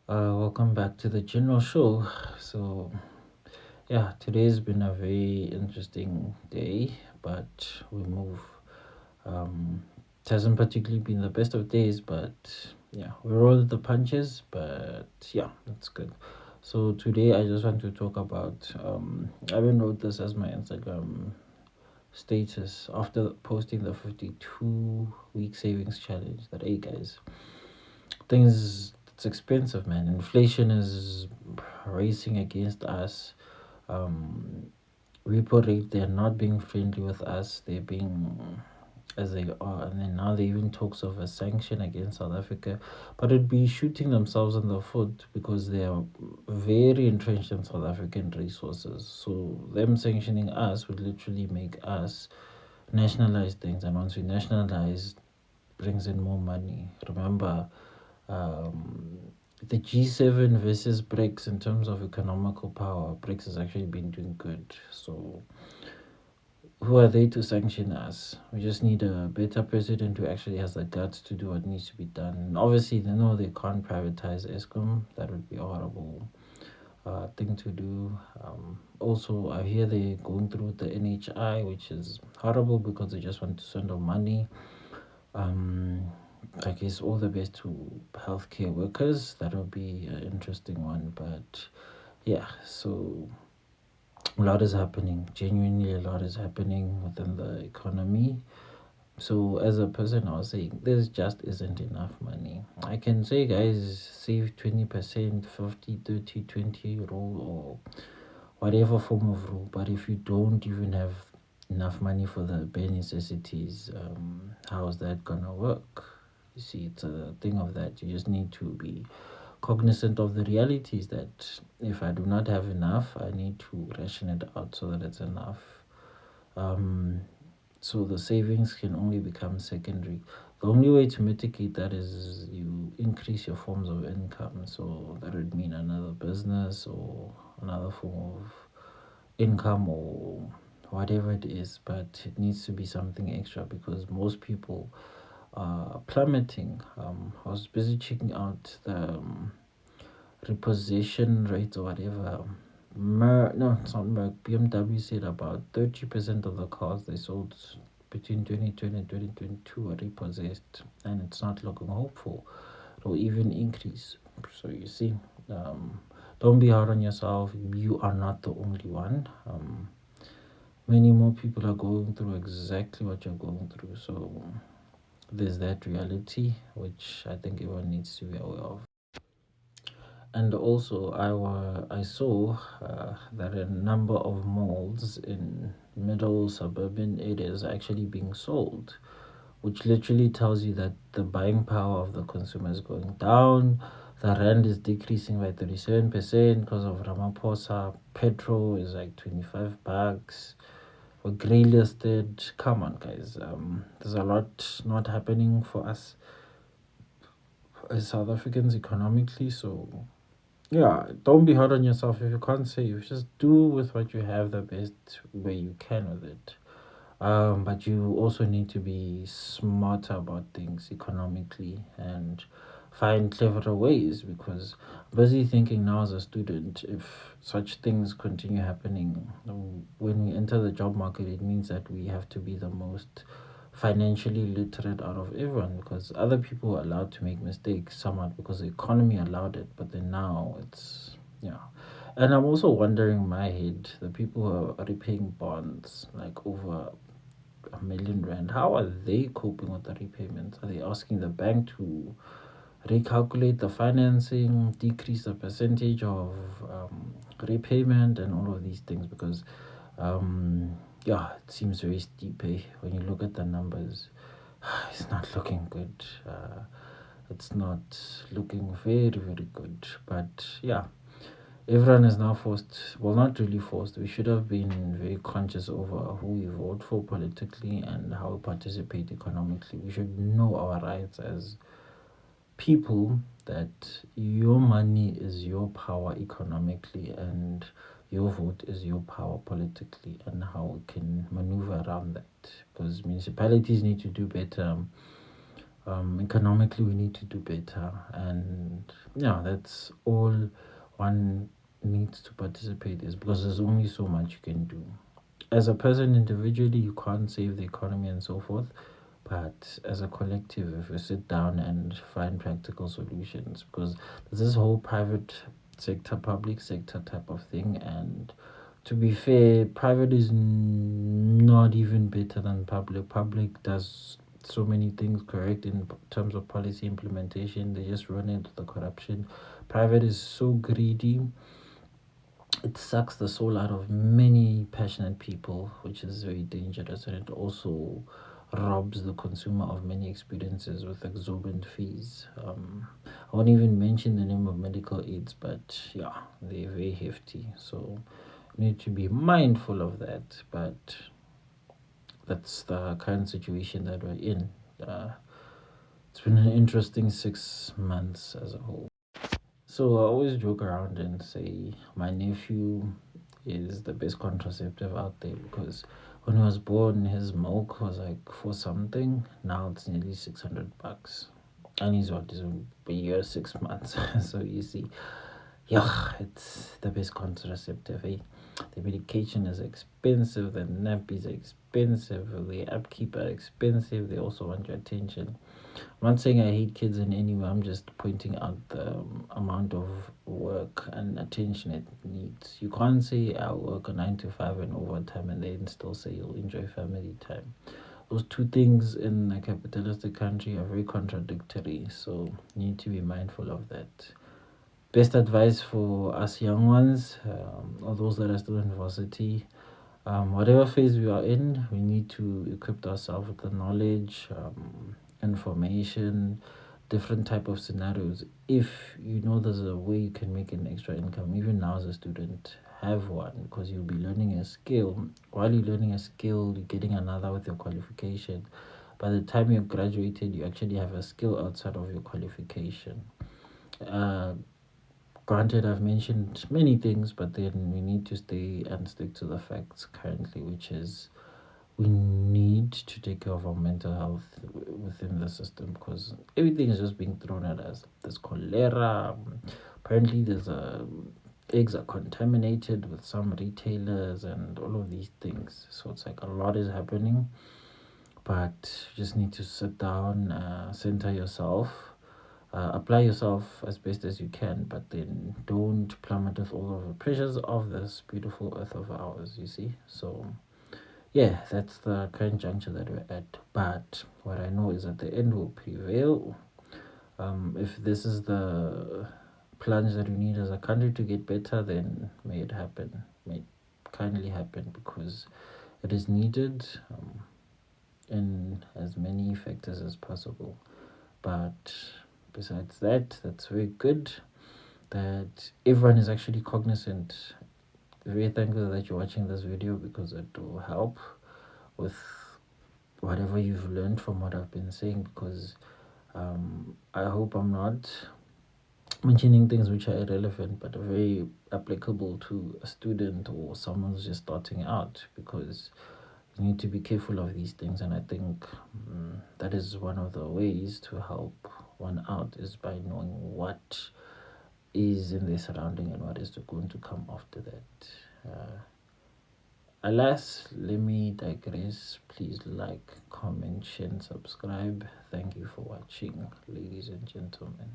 Welcome back to the general show. So, yeah, today's been a very interesting day, but we move. Um, it hasn't particularly been the best of days, but yeah, we rolled the punches, but yeah, that's good. So, today I just want to talk about. I even wrote this as my Instagram status after posting the 52-week savings challenge that, hey guys, things it's expensive, man. Inflation is racing against us. um Repo rate, they're not being friendly with us, they're being as they are, and then now they even talks of a sanction against South Africa, but it'd be shooting themselves in the foot because they are very entrenched in South African resources. So them sanctioning us would literally make us nationalize things, and once we nationalize, brings in more money. Remember, um, the G7 versus BRICS in terms of economical power, BRICS has actually been doing good. So who are they to sanction us? We just need a better president who actually has the guts to do what needs to be done. And obviously, they know they can't privatize ESCOM. That would be a horrible thing to do. Also, I hear they're going through the NHI, which is horrible because they just want to send them money. Um, I guess all the best to healthcare workers. That'll be an interesting one. But yeah, so a lot is happening. Genuinely, a lot is happening within the economy. So as a person, I was saying there just isn't enough money. I can say, guys, save 20%, 50, 30, 20 rule or whatever form of rule. But if you don't even have enough money for the bare necessities, how's that gonna work? You see, it's a thing of that. You just need to be cognizant of the realities that if I do not have enough, I need to ration it out so that it's enough. Um, so the savings can only become secondary. The only way to mitigate that is you increase your forms of income. So that would mean another business or another form of income or whatever it is, but it needs to be something extra because most people are plummeting. I was busy checking out the repossession rates or whatever. No, it's not Merc. BMW said about 30% of the cars they sold between 2020 and 2022 are repossessed, and it's not looking hopeful. It'll even increase. So you see, um, don't be hard on yourself. You are not the only one. Many more people are going through exactly what you're going through. So there's that reality, which I think everyone needs to be aware of. And also, I saw that a number of malls in middle suburban areas are actually being sold, which literally tells you that the buying power of the consumer is going down. The rand is decreasing by 37% because of Ramaphosa. Petrol is like 25 bucks. For grey listed, come on, guys. There's a lot not happening for us as South Africans economically. So yeah, don't be hard on yourself if you can't save. Just do with what you have the best way you can with it. But you also need to be smarter about things economically and find cleverer ways because I'm busy thinking now as a student, if such things continue happening, when we enter the job market, it means that we have to be the most financially literate out of everyone because other people are allowed to make mistakes somewhat because the economy allowed it, but then now it's yeah. And I'm also wondering in my head, the people who are repaying bonds like over R1 million, how are they coping with the repayments? Are they asking the bank to recalculate the financing, decrease the percentage of repayment, and all of these things? Because, yeah, it seems very steep when you look at the numbers. It's not looking good. It's not looking very, very good. But yeah, everyone is now forced, well, not really forced. We should have been very conscious over who we vote for politically and how we participate economically. We should know our rights as people, that your money is your power economically and your vote is your power politically, and how we can maneuver around that because municipalities need to do better. Economically we need to do better, and yeah, that's all one needs to participate is because there's only so much you can do. As a person individually, you can't save the economy and so forth, but as a collective, if we sit down and find practical solutions, because there's this whole private sector, public sector type of thing, and to be fair, private is not even better than public. Public does so many things correct in terms of policy implementation. They just run into the corruption. Private is so greedy, it sucks the soul out of many passionate people, which is very dangerous, and it also robs the consumer of many experiences with exorbitant fees. I won't even mention the name of medical aids, but yeah, they're very hefty. So we need to be mindful of that. But that's the current situation that we're in. Uh, it's been an interesting 6 months as a whole. So I always joke around and say my nephew is the best contraceptive out there because when he was born, his milk was like for something. Now it's nearly $600, and he's what is a year 6 months. So you see, yeah, it's the best contraceptive. Eh? The medication is expensive. The nappies are expensive. The upkeep are expensive. They also want your attention. I'm not saying I hate kids in any way. I'm just pointing out the amount of work and attention it needs. You can't say I'll work a 9 to 5 and overtime and then still say you'll enjoy family time. Those two things in a capitalistic country are very contradictory. So you need to be mindful of that. Best advice for us young ones, or those that are still in varsity, whatever phase we are in, we need to equip ourselves with the knowledge, information, different type of scenarios. If you know there's a way you can make an extra income, even now as a student, have one because you'll be learning a skill. While you're learning a skill, you're getting another with your qualification. By the time you're graduated, you actually have a skill outside of your qualification. Uh, Granted, I've mentioned many things, but then we need to stay and stick to the facts currently, which is we need to take care of our mental health within the system because everything is just being thrown at us. There's cholera. Apparently, there's a eggs are contaminated with some retailers and all of these things. So it's like a lot is happening, but you just need to sit down, center yourself, apply yourself as best as you can, but then don't plummet with all of the pressures of this beautiful earth of ours, you see. So yeah, that's the current juncture that we're at. But what I know is that the end will prevail. If this is the plunge that we need as a country to get better, then may it happen. May it kindly happen because it is needed in as many factors as possible. But besides that, that's very good that everyone is actually cognizant. Very thankful that you're watching this video because it will help with whatever you've learned from what I've been saying because I hope I'm not mentioning things which are irrelevant but are very applicable to a student or someone who's just starting out because you need to be careful of these things, and I think that is one of the ways to help one out is by knowing what is in their surrounding and what is going to come after that. Alas, let me digress. Please like, comment, share, and subscribe. Thank you for watching, ladies and gentlemen.